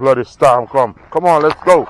Bloody storm come. Come on, let's go.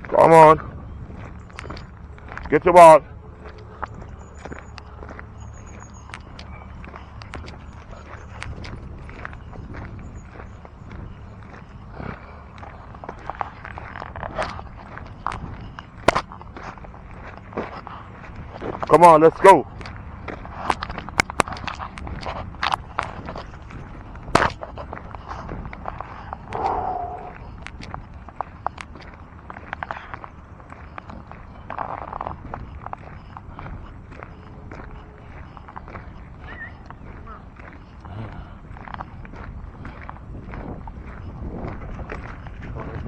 Come on. Get your ball. Come on, let's go.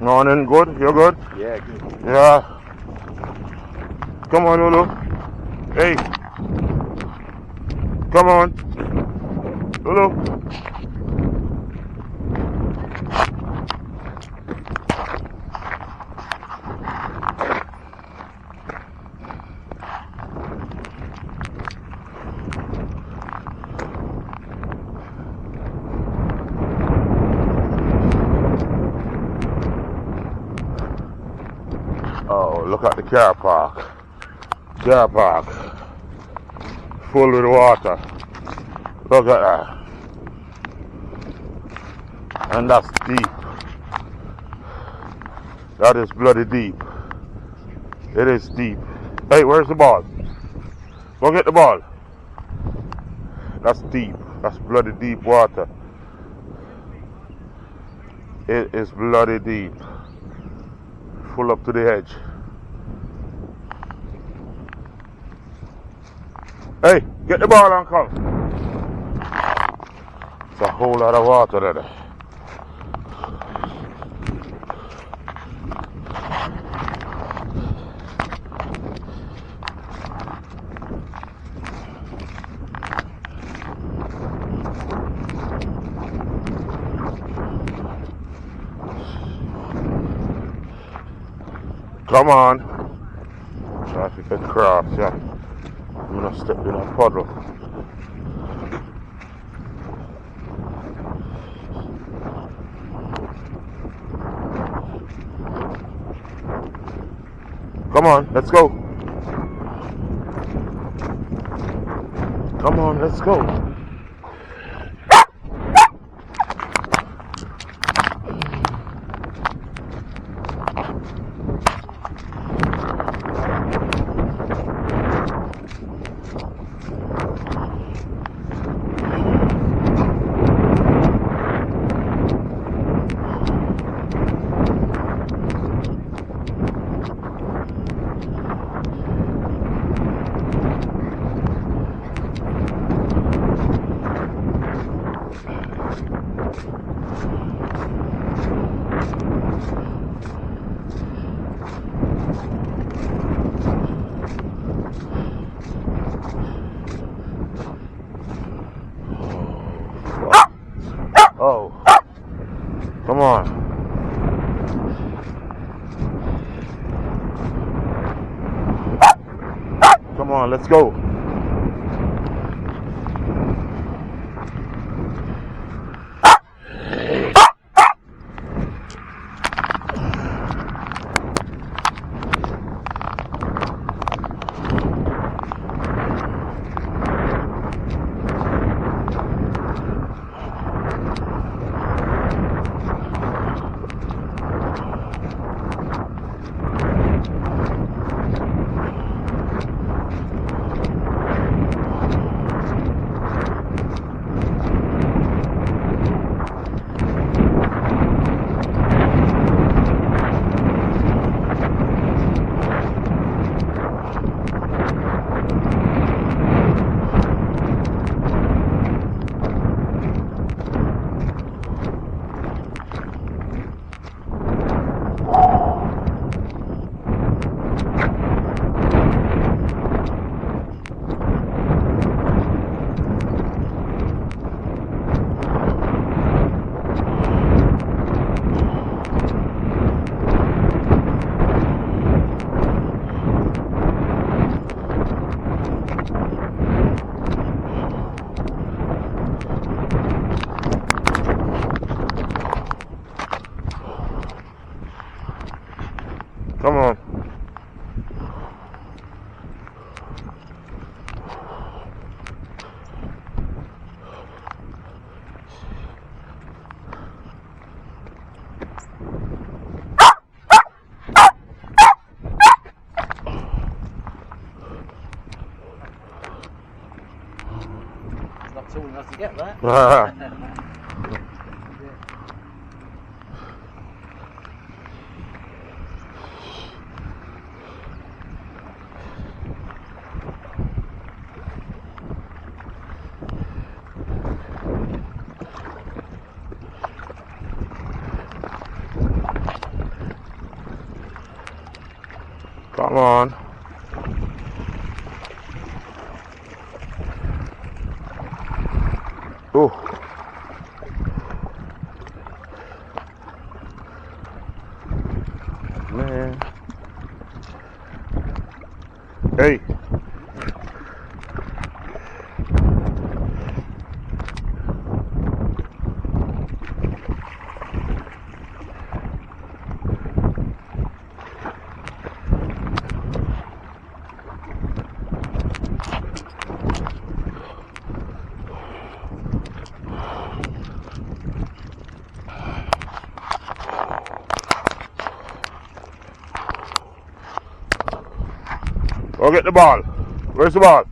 Morning, good? You're good? Yeah, good. Yeah. Come on, Lulu. Hey. Come on. Lulu. Oh, look at the car park. Car park. Full with water. Look at that. And that's deep. That is bloody deep. It is deep. Hey, where's the ball? Go get the ball. That's deep. That's bloody deep water. It is bloody deep. Full up to the edge. Hey, get the ball and come. It's a whole lot of water there. Come on. Traffic across, yeah. I'm gonna step in a puddle. Come on, let's go. Come on, let's go. Oh, come on. Come on, let's go. to get that. Come on. Oh. Man. Hey. Go get the ball. Where's the ball?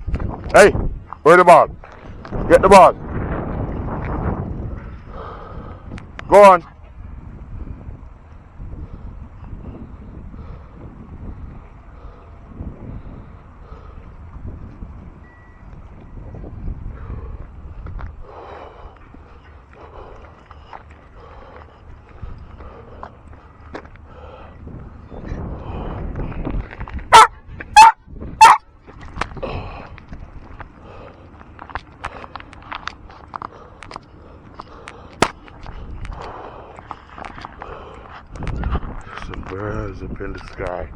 Hey, where's the ball? Get the ball. Go on. Some birds up in the sky.